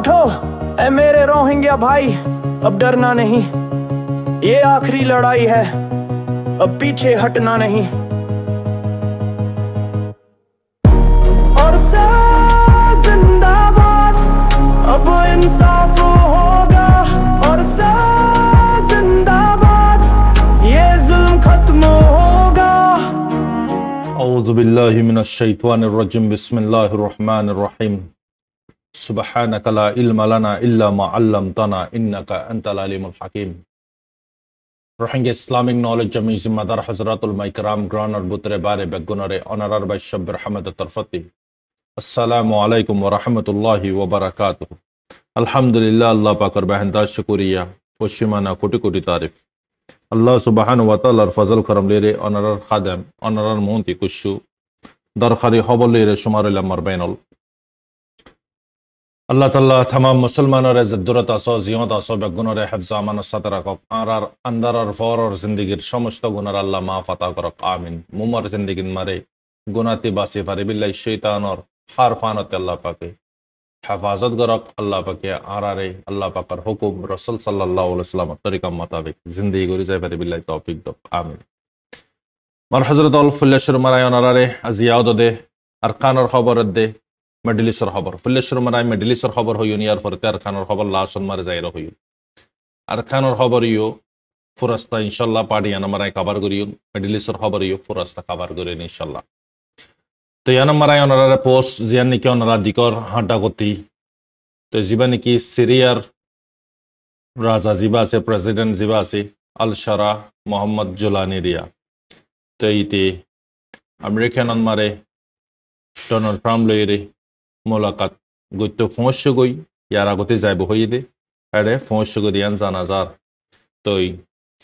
उठो ए मेरे रोहिंग्या भाई, अब डरना नहीं, ये आखिरी लड़ाई है, अब पीछे हटना नहीं। और से जिंदाबाद, अब इंसाफ होगा, और से जिंदाबाद, ये जुल्म खत्म होगा। औज़ु बिल्लाहि मिनश शैतानिर रजीम, बिस्मिल्लाहिर रहमानिर रहीम। सुब्हानका ला इल्मा लना इल्ला मा अल्लमतना इन्नका अंतल अलीमुल हकीम। रोहिंग्या इस्लामिक नॉलेज जमी जिम्मेदार हजरत उलमा इकराम ग्रान और बुतरे बारे बेगुनरे ऑनरर बाय शब्बिर रहमत तरफती। अस्सलामु अलैकुम व रहमतुल्लाहि व बरकातुहू। अल्हम्दुलिल्लाह, अल्लाह पाकर बेहंदा शुक्रिया व शिमाना कोटि कोटि तारीफ। अल्लाह सुबहान व तआला फजल करम लेरे ऑनरर खादम ऑनरर मोंती कुशु दरखारी हबल लेरे शुमार लमर बैनल अल्लाह ताला तमाम मुसलमानों इज्जत आसो जियत आसो बेगुनर हिफ्ज अमान सतर आर अंदर और फर और जिंदगी समस्त गुनार अल्लाह माफ अता करक आमीन। मुमर जिंदगी मारे गुनाती बासी फारे बिल्लाह शैतान और हर फानत अल्लाह पाके हिफाजत करक अल्लाह पाके आरारे अल्लाह पाकर हुकुम रसूल सल्लल्लाहु अलैहि वसल्लम तरीका मुताबिक जिंदगी गुरी जाय फारे बिल्लाह तौफीक दो आमीन। मर हजरत अल फुल्लेशर मराय आरारे अजियाद दे अरकान और खबर दे मेडिलिसर खबर फुल्लेशर मराय मेडिलिसर खबर हो यार फरते अरकानर खबर लासन मार जायरा हो अरकानर खबर यो फुरस्ता इंशाल्लाह पाड़ी याना मराय कवर करियो मेडिलिसर खबर यो फुरस्ता कवर करें इंशाल्लाह। तो याना मराय ओनारा पोस्ट जियान निकी ओनारा दिकर हांटा गति तो जिबा निकी सीरियार राजा जिबा से प्रेसिडेंट जिबा से अल शरा मोहम्मद जुलानी रिया तो इते अमेरिकन मारे डोनाल्ड ट्रम्प लइरे मुलाकात गुत्तो फोंस गई यार आगते जायब हई दे एडे फोंस गरियान जानाजार तो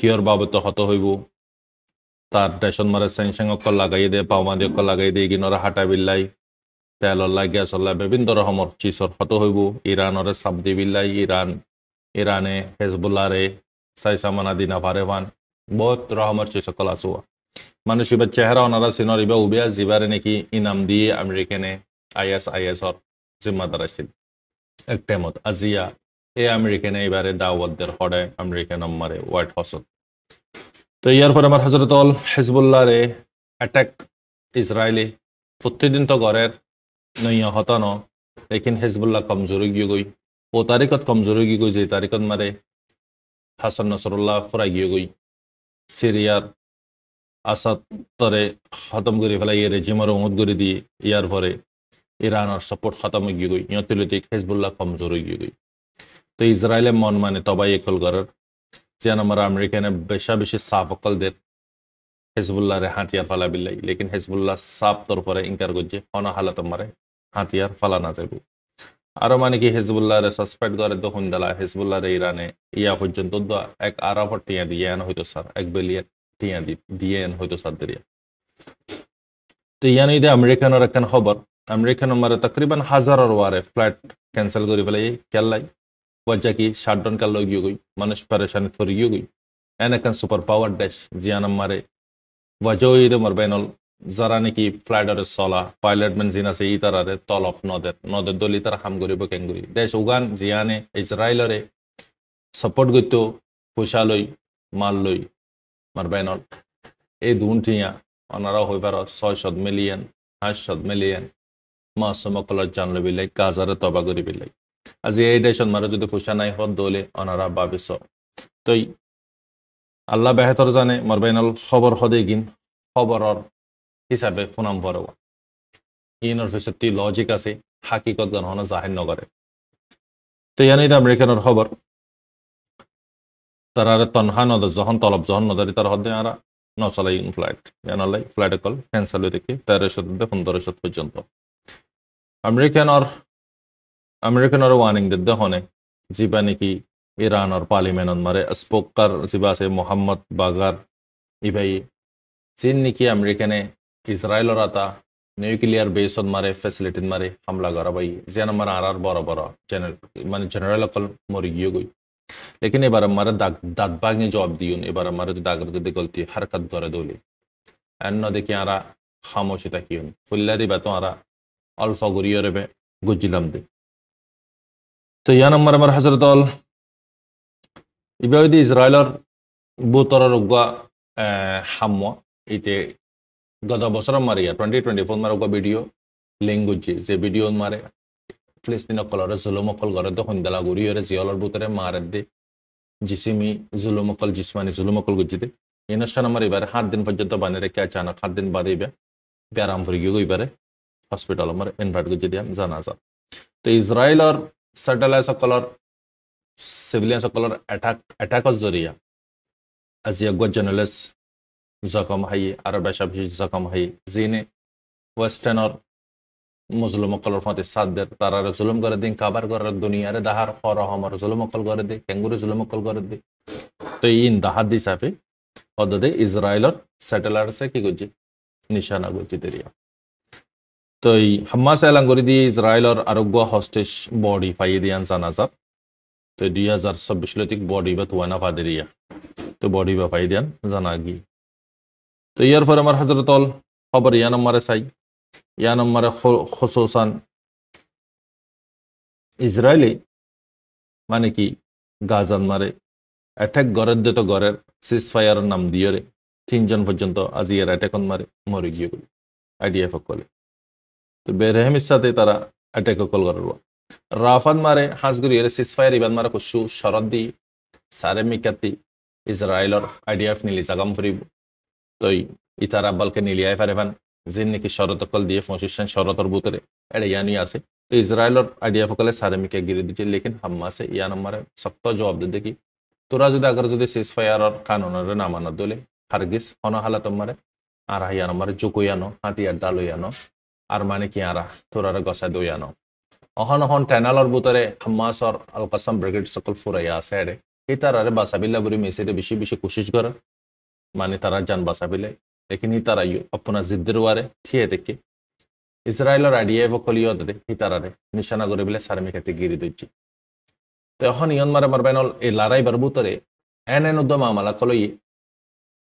कियर बाबत हत हईब तार टेशन मारे सेंसेंग लगाई दे पावादी लगाई दे गिनर हाटा बिल्लाई तेल गैस विभिन्न रकमर चीजर हत हईब इरानरे साबदी बिल्लाई इराने हेजबुल्लारे साइसा माना दिना भारे भान बहुत रकमर चीज आसुआ मानुष इबार चेहरा ओनारा सिनर इबा उबिया जिबारे नेकी इनाम दिए आमेरिकाने ISIS और जिम्मेदार एक टाइमत आजिया ए आमेरिकाने एबारे दावत देर हडे आमेरिकान मारे व्हाइट हाउसत तो यार पर हमार हजरत अल हिजबुल्लाह रे अटैक इजराइली प्रतिदिन तो गरेर नैया हता न लेकिन हिजबुल्लाह कमजोर गियो गई वो तारीखत कमजोर गी गई जे तारीखत मारे हसन नसरुल्लाह फुरा गियो गई सीरियार आसाद तरे खत्म करी फेला ये रेजिमर उमत करी दी यार परे ईरान और सपोर्ट खत्म हो गई यहाँ तुलते हिजबुल्लाह कमजोर हो गई तो इजराइले मन माने तबाही एकल कर जियान हमारा अमेरिका ने बेशा बेशी साफ अकल दे हिजबुल्लाह रे हाथियार फाला बिल्लाई लेकिन हिजबुल्लाह साफ तौर पर इनकार कर होना हालत मारे हाथियार फाला ना जाबो और माने कि हिजबुल्लाह रे सस्पेक्ट करे तो हुंदला हिजबुल्लाह रे ईराने या पर्यंत तो एक आराफ टिया दिए हयतो सर 1 बिलियन टिया दिए हयतो सर दिया तो यानी दे अमेरिकानर एक खबर अमेरिकान मारे तकरीबन 1000 वारे फ्लाइट कैंसल कर पेलाई क्या वजह की शाटडाउन कर लो गई मनुष्य परेशानी थोड़ी गई एन सुपर पावर डैश जियान मारे वजह मरबैनल जरा नेकी फ्लाइट चला पायलट मन जिना से इतारे तल अफ नदर दल इतार हाम कर केंगुरी देश उगान जियाने इजराइलरे सपोर्ट गतो पैसा लई माल लई मरबैनल ये दून टिया अनारा हो पार 600 मिलियन 800 मिलियन मासमकल जान बिल्लाई गाजारे तबा करी बिल्लाई आज ये देशन मारे जो पैसा नाई हत दोले अनारा भाविस तो अल्लाह बेहतर जाने मरबैनल खबर हदे गिन खबर हिसाबे फुनाम भरवा इनर फिसती लजिक आसे हाकिकत गन होना जाहिर नगरे तो यानी अमेरिकान खबर तारा तनहा नद जहन तलब जहन नदरी तार हदे आरा नचलाई फ्लाइट यानलाई फ्लाइट कल कैंसल हो देखिए 1300 1500 पर्यंत अमेरिकान और वार्निंग दे होने जीबा नेकी ईरान और पार्लियामेंट मारे स्पोकर जीबा से मोहम्मद बागार इबाई चीन नेकी अमेरिकाने इजराइल और आता न्यूक्लियर बेस मारे फैसिलिटी मारे हमला करा भाई जेन मारा आर बड़ा बड़ा माने जनरल अकल मरी गियो गई लेकिन एबार हमारे दाद बागे जवाब दियो एबार हमारे जो दागर दे गलती हरकत करे दोली एन देखिए आरा खामोशी तकियो फुल्लारी बातों आरा अल्फा गुरियो रे गुजिलम दे তো ইয়ান আমার হজরতল ইবাউদি ইসরায়েলর বুতরের উগা হামওয়া ইতে গত বছর মারিয়া 2024 মার উগা ভিডিও ল্যাঙ্গুয়েজ যে ভিডিও মারে ফিলিস্তিন অকলরে জুলুম অকল করে তো হন্দালা গুড়ি হরে জিয়লর বুতরে মারে দে জিসিমি জুলুম অকল জিসমানি জুলুম অকল গুজিতে ইনস্টান আমার এবারে 7 দিন পর্যন্ত বানে রেখে আচানক 7 দিন বাদে ব্যারাম ফুরি গিয়ে এবারে হসপিটাল আমার ইনভাইট গুজি দিয়া জানাজা তো ইসরায়েলর স্যাটেলাইট সকলর সিভিলিয়ান সকলর অ্যাটাকর জরিয়া আজিয়া গো জার্নালিস্ট জখম হাই আর বেশাবশি জখম হাই জিনে ওয়েস্টার্নর মুসলিম অকলর ফতে সাদের তারার জুলুম করে দিন কাবার করে দুনিয়ারে দাহার ফরহমর জুলুম অকল করে দে কেঙ্গুরে জুলুম অকল করে দে তো ইন দাহাদ দিসাফে পদ্ধতি ইসরায়েলর স্যাটেলাইট সে কি করছে নিশানা করছে তেরিয়া তো এই হামাস এলান করে দিয়ে ইসরায়েলর আরোগ্য হস্টেজ বডি পাইয়ে দিয়ান জানাজা তো 2026 লতিক বডি বা তুয়ানা ফাদেরিয়া তো বডি বা পাই দিয়ান জানা গি তো ইয়ার পর আমার হজরতল খবর ইয়া নম্বরে চাই ইয়া নম্বরে খসুসান ইসরায়েলি মানে কি গাজান মারে অ্যাটাক গড়ের দিত গড়ের সিজ ফায়ারের নাম দিয়ে রে 3 জন পর্যন্ত আজি এর অ্যাটাকন মারে মরে গিয়ে গেল আইডিএফ কলে তো বেরহমের সাথে তারা অ্যাটাক কল করার রাফাদ মারে হাজগুরি এর সিজ ফায়ার ইবান মারে কুশু শরদ দি সারে মিকাতি ইসরায়েলর আইডিএফ নিলি জাগাম ফুরিব তো ইতারা বলকে নিলিয়ায় ফারেফান জিন নাকি শরত কল দিয়ে ফসিশন শরতর বুতরে এটা ইয়ানি আছে তো ইসরায়েলর আইডিএফ কলে সারে মিকা গিরে দিচ্ছে লেকিন হাম্মাসে ইয়া নম্বরে শক্ত জবাব দে দেখি তোরা যদি আগার যদি সিজ ফায়ারর কানুনের না মানা দলে হারগিস হন হালাত মারে আর ইয়া নম্বরে জুকুয়ানো হাতিয়ার ডালইয়ানো আর মানে কি আরা তোরার গসা দইয়ানো অহন অহন টেনালর বুতরে হাম্মাসর আল কাসাম ব্রিগেড সকল ফুরাইয়া আছে এডে এই তারারে বাসাবিল্লা বুড়ি মেসিরে বেশি বেশি কোশিশ করে মানে তারা যান বাসাবিলে লেকিন ই তারা अपना জিদ্দের ওয়ারে থিয়ে দেখে ইসরায়েলর আইডিএফ কলিও দে ই তারারে নিশানা করে বিলে সারমিকাতে গিরি দইছি তো এখন ইয়ন মারে মারবাইনল এই লড়াই বার বুতরে এন উদ্যম মামলা কলই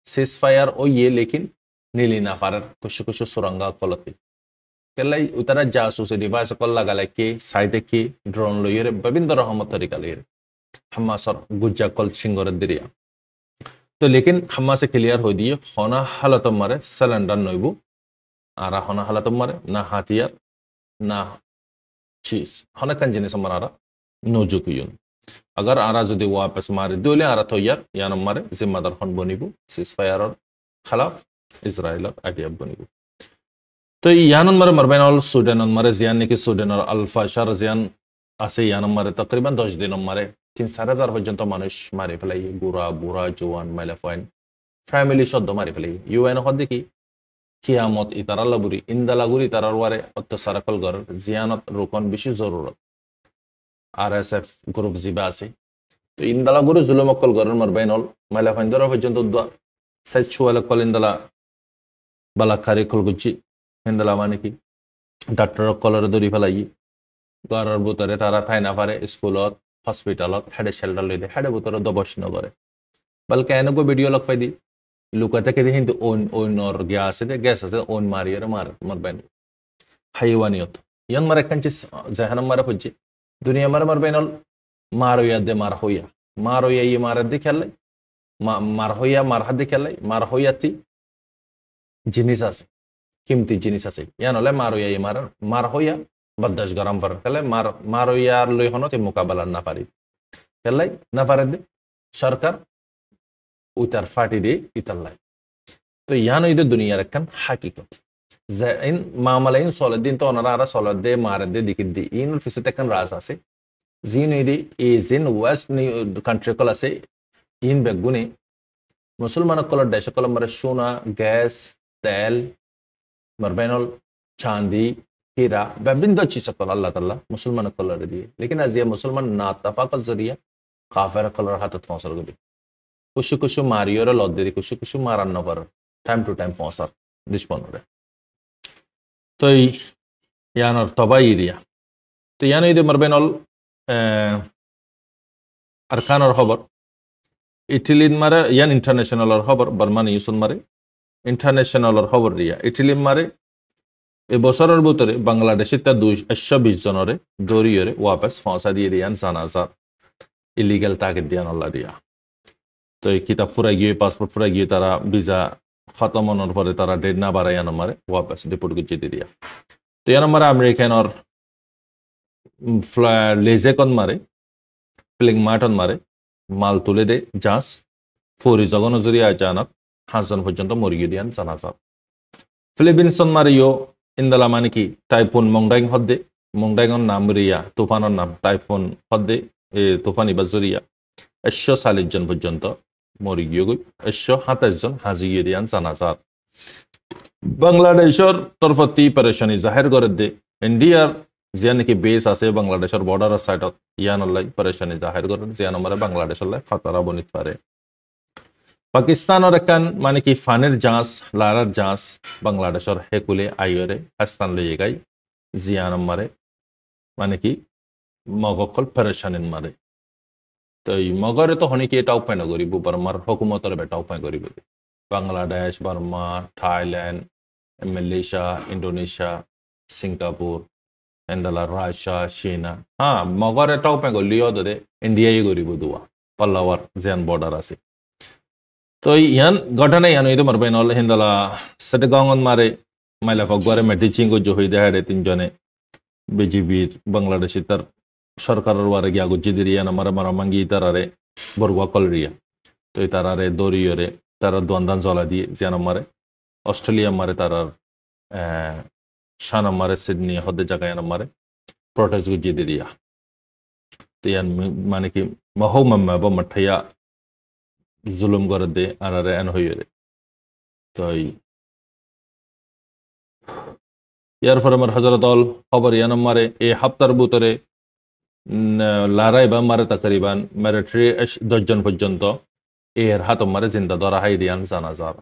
সিজ ফায়ার ও ইয়ে লেকিন নীলি নাফারের কুশু কুশু সুরঙ্গা কলতি কেলাই উতারা জাসুসে ডিভাইস কল লাগালে কি সাইডে কি ড্রোন লইরে বিভিন্ন রহমত তরিকা লইরে হামাসর গুজ্জা কল সিঙ্গরের দিরিয়া তো লেকিন হামাসে ক্লিয়ার হয়ে দিয়ে হনা হালত মারে সিলিন্ডার নইব আর হনা হালত মারে না হাতিয়ার না চিজ হনা কান জিনিস মারা নজুকুয়ুন अगर आरा যদি वापस मारे दोले आरा तो यार मारे जिम्मेदार हन बनिबो सिज फायर खिलाफ इजराइल आइडिया बनिबो তো ইয়ানন মারে মারবাইনল সুডানন মারে জিয়ান নাকি সুডানের আলফাশার জিয়ান আছে ইয়ানন মারে তকরিবান 10 দিন মারে 3-4,000 পর্যন্ত মানুষ মারে ফেলাই বুড়া বুড়া জওয়ান মাইলাফাইন ফ্যামিলি সদ্য মারে ফেলাই ইউএন হদ দেখি কিয়ামত ইতারাল্লা বুরি ইন্দালাগুরি তারার ওয়ারে অত্যাচারকল গর জিয়ানত রোকন বেশি জরুরত আরএসএফ গ্রুপ জিবা আছে তো ইন্দালাগুরি জুলুমকল গরের মারবাইনল মাইলাফাইন দরা পর্যন্ত দোয়া সাইচুয়ালা কল ইন্দালা বালাকারি কলগুচি ইন্দালা মানে কি ডাক্তার কলর দরি ফেলাই গরের ভিতরে তারা ঠাই না পারে স্কুলত হসপিটালত হেডে শেল্টার লই দে হেডে ভিতরে দবশ নগরে বলকে এনেগো ভিডিও লগ পাই দি লুকাতে কে কিন্তু ওন নর গ্যাস আছে গ্যাস আছে ওন মারিয়ার মারবেন হাইওয়ানিয়ত ইয়ান মারে কাঞ্চি জাহান মারে হচ্ছে দুনিয়া মারবেনল মারইয়া দে মারইয়া ই মার দে খেলে মার হইয়া মার হাত দে খেলে মার হইয়াতি জিনিস আছে কিমতি জিনিস আছে ইয়ান হলে মারইয়া ই মার হইয়া বদাস গরম পার খেলে মারইয়ার লই হনতে মোকাবেলা না পারি খেলে না পারে দে সরকার উতার ফাটি দিয়ে ইতাল্লাই তো ইয়ান ইদে দুনিয়ার একখান হাকিকত ইন মামলাইন সলদিন তো ওনারা আরা সলদে মারদে দিকিদি ইন ফিসতে একখান রাজ আছে জিন ইদি ইজিন ওয়েস্ট কান্ট্রি কল আছে ইন বেগুনে মুসলমান কল দেশ কল মারে সোনা গ্যাস তেল মারবেনল চাঁদি হীরা বিভিন্ন চीज কল আল্লাহ তাআলা মুসলমান কল দিয়ে लेकिन आज ये मुसलमान नातफाकत जरिया काफिर कलर हाथत पहुंचर गबी कुछ कुछ मारियोर लद्देरी कुछ मारान नपर टाइम टू टाइम पहुंचार दुश्मन रे तो यानर तबाई एरिया तो यान इदे मरबेनल अरकानर खबर इटली मारे यान इंटरनेशनल खबर बर्मान यूसन मारे इंटरनेशनल खबर रिया इटली मारे এই বছরের ভিতরে বাংলাদেশের তা 220 জনরে দরিয়রে ওয়াপস ফসা দিয়ে দিয়ান জানাজা ইলিগাল তাকে দিয়ান আল্লাহ দিয়া। তো এই কিতাব ফুরাই গিয়ে পাসপোর্ট ফুরাই গিয়ে তারা ভিসা খতম হওয়ার পরে তারা ডেট না বাড়াই নম্বরে ওয়াপস ডিপোর্ট গুছিয়ে দিয়ে দিয়া। তো এই নম্বরে আমেরিকানর লেজেকন মারে প্লেং মাটন মারে মাল তুলে দে জাস ফৌরি জগনজুরি আচানক 5 জন পর্যন্ত মরিয়ে দিয়ান জানাজা। ফিলিপিন্সন মারিও ইন্দালা মানে কি টাইফুন মংডাইং হদ্দে মংডাইংর নাম রিয়া তুফানের নাম টাইফুন হদ্দে তুফান ইবা জরিয়া 140 জন পর্যন্ত মরি গিয়ে গই 127 জন হাজি গিয়ে দিয়ান জানাজা। বাংলাদেশের তরফতি পরেশানি জাহের করে দে ইন্ডিয়ার যে নাকি বেস আছে বাংলাদেশের বর্ডার সাইডত ইয়ানল্লাই পরেশানি জাহের করে যে নম্বরে বাংলাদেশের ফাতারা বনিত পারে। পাকিস্তানের একান মানে কি ফানের জাঁচ লারার জাঁচ বাংলাদেশের হেকুলে আইয়রে স্থান লইয়ে গাই জিয়া নম্বরে মানে কি মগকল পরেশানিন মারে। তো এই মগরে তো হনিকে এটা উপায় না করিব বর্মার হকুমতের বেটা উপায় করিব Bangladesh Burma Thailand Malaysia Indonesia Singapore এন্ডালা রাশিয়া চীনা হ্যাঁ মগর এটা উপায় করলিও দে ইন্ডিয়াই করিব দুয়া পাল্লাওয়ার যেন বর্ডার আছে। তো ইয়ান ঘটনা ইয়ান ಇದು ಮರ್ಬೇನಲ್ ಹಿಂದಲ ಸಟಗಾಂಗನ್ ಮಾರೆ মাইলা ফগবারে মেডিচিং গো হই দেহাড়ে 3 জনে বিজিবির বাংলাদেশি তার সরকারের ওয়ারে গিয়া গুজি দিরিয়া নামারে মারামাঙ্গি তারারে বরগুয়া কলরিয়া। তো এই তারারে দরিয়রে তারা দোয়ান্দান জলা দিয়ে জিয়া নামারে অস্ট্রেলিয়া মারে তারার শান মারে সিডনি হদে জায়গায় নামারে প্রোটেস্ট গুজি দিরিয়া। তো ইয়ান মানে কি মহো মাম্মা বা মঠাইয়া জুলুম করে দে আর এন হইয়ে তো ইয়ার পরে আমার হজরত অল খবর ইয়ান মারে এই হাপ্তার ভিতরে লারাই বা মারে তাকরিবান মিলিটারি 10 জন পর্যন্ত এর হাত মারে জিন্দা ধরা হাই দিয়ান জানাজার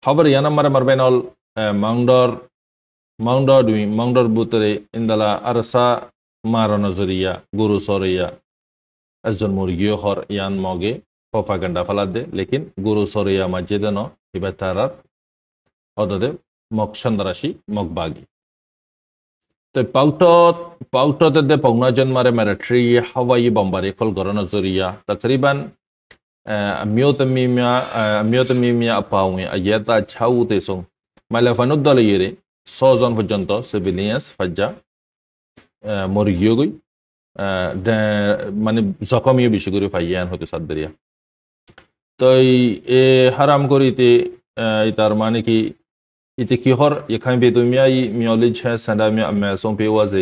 খবর ইয়ান মারে মারবেন অল মাউন্ডর ভিতরে ইন্দালা আরসা মারা নজরিয়া গুরু সরিয়া একজন মুরগিও হর ইয়ান মগে propaganda falade lekin guru soriya majidano ibatarar odode mok sandarashi mok bagi to pautot de pognajon mare military hawai bombari kol gorona zoriya takriban miotamimia apawi ayata chaute song malafanud dalire 100 জন পর্যন্ত civilians ফাজ্জা মরি গিয়ে গই মানে জখমিও বেশি করে ফাইয়ান হতে সাদরিয়া। তো এ হারাম করিতে তার মানে কি ইতে কিহর এখানে বেদমিয়াই মিয়লিজ হ্যাঁ সান্ডামিয়া মেসং পেওয়াজে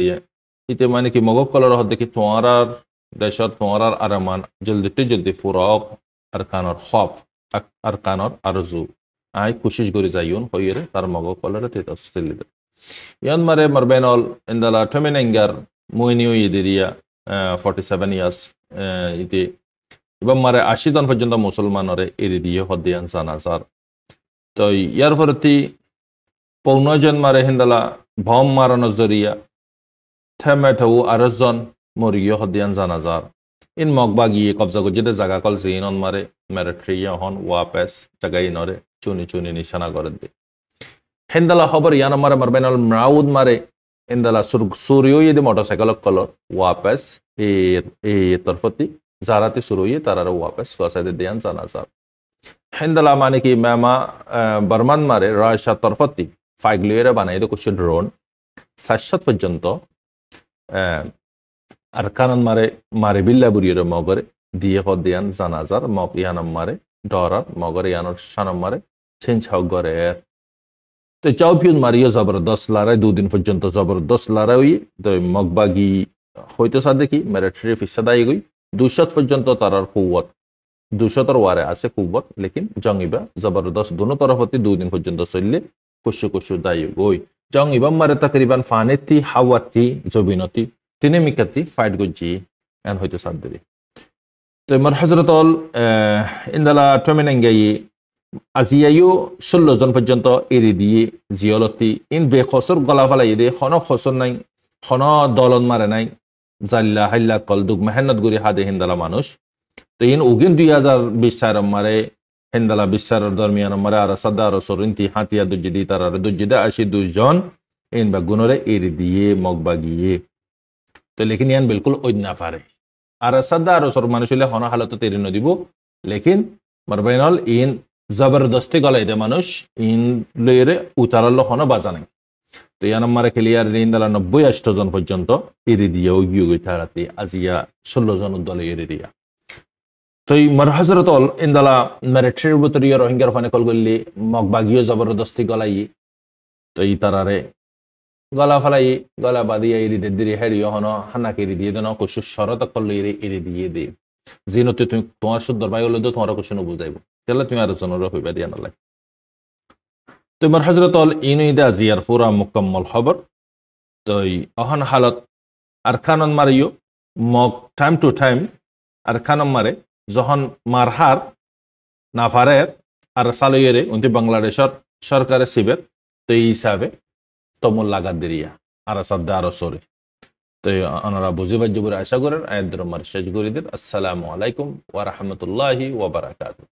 ইতে মানে কি মগক কলর হদ দেখি তোমার দেশত তোমার আরামান জলদি ফুরক আর কানর খফ আর কানর আরজু আই কোশিশ করে যাইউন হইরে তার মগক কলর তে তসলিদ ইয়ান মারে মারবেনল ইনদালা টমেনেঙ্গার মুইনিও ইদিরিয়া 47 ইয়ার্স ইতে এবং মারে 80 জন পর্যন্ত মুসলমানরে এরি দিয়ে হদিয়ান জানাজার। তো ইয়ার পরতি 15 জন মারে হিন্দালা বম মারানো জরিয়া থেমেটাও 8 জন মরিয়ে হদিয়ান জানাজার ইন মগবা গিয়ে কবজা গজিতে জায়গা কল জিনন মারে মিলিটারি হন ওয়াপস জায়গায় নরে চুনি নিশানা করে দে হিন্দালা খবর ইয়ান মারে মারবেনল মাউদ মারে ইন্দালা সুরিও ইদি মোটরসাইকেল কলর ওয়াপস এ তরফতি জারাতে শুরু হয়ে তারা ওয়াপস কসাইদে দিয়ান জানাজা। হিন্দালা মানে কি মেমা বর্মান মারে রাশিয়া তরফতি ফাইগলিয়েরা বানাই কুछ ড্রোন 60 পর্যন্ত আর কানন মারে বিল্লা বুড়িয়ে মগরে দিয়ে হদিয়ান জানাজার মগ ইয়ানম মারে ডরার মগরে ইয়ানোর শানম মারে ছিনছাও গরে। তো চাউপিউন মারিও জবরদস্ত লড়াই 2 দিন পর্যন্ত জবরদস্ত লড়াই তো মগবাগি হইতো সাথে কি মিলিটারি ফিসাদাই গই 200 পর্যন্ত তারার কুওয়াত 200 ওয়ারে আছে কুওয়াত লেকিন জঙ্গিবা জবরদস্ত দোনো তরফতি 2 দিন পর্যন্ত চললে কুশু দাই গই জঙ্গিবা মারে তাকরিবান ফানেতি হাওয়াতি জবিনতি তিনে মিকাতি ফাইট গজি এন হইতো সাদরি। তো মার হযরত অল ইনদালা টমেনেঙ্গাই আজিয়ায়ও 16 জন পর্যন্ত এরি দিয়ে জিয়লতি ইন বেখসর গলা ফালাই দে খন খসর নাই খন দলন মারে নাই জাল্লা হাল্লা কল দুগ মেহনত গুরি হাদে হিন্দালা মানুষ। তো ইন উগিন 2020 সাল মারে হিন্দালা 20 সালের দরমিয়ান মারে আর সাদা আর সরিন্তি হাতিয়া দুজিদি তার দুজিদা 82 জন ইন বেগুনরে এরি দিয়ে মগ বাগিয়ে তো লেকিন ইয়ান বিলকুল ওই না পারে আর সাদা আর সর মানুষ হলে হন হালত তেরি নদিব লেকিন মারবাইনল ইন জবরদস্তি গলাইতে মানুষ ইন লইরে উতারল হন বাজা নাই তো ইয়ান মারে ক্লিয়ার ইন দালা 90-80 জন পর্যন্ত এরি দিয়ে গিয়ে গই থারাতে আজিয়া 16 জন দলে এরি দিয়া তো এই মার হজরত ইন দালা মেরিটরির ভিতরিয়া রোহিঙ্গার ফানে কল গল্লি মগ বাগিয়ে জবরদস্তি গলাই তো ই তারারে গলা ফেলাই গলা বাদিয়া এরি দিদি হেরিও হন হানা কেরি দিয়ে দেন কুশু শরত করলে এরি দিয়ে দে জিনতে তুমি তোমার শুদ্ধ বাই হলে তো তোমার কুশু বুঝাইব তাহলে তুমি আর জনের হইবা দিয়া নালাগে তোমার হজরত ইনুইদা জিয়ার পুরা মুকম্মল খবর তো অহন হালত আর খানন মারিও মগ টাইম টু টাইম আর খানন মারে যখন মারহার নাফারের আর সালইয়েরে উনি বাংলাদেশের সরকারের শিবের তো এই হিসাবে তমল লাগার দেরিয়া আর সাদ্দা আরো সরে তো ওনারা বুঝিবার জবুর আশা করেন আয়াত মার শেষ করে দিন। আসসালামু আলাইকুম ওয়া রাহমাতুল্লাহি ওয়া বারাকাতুহু।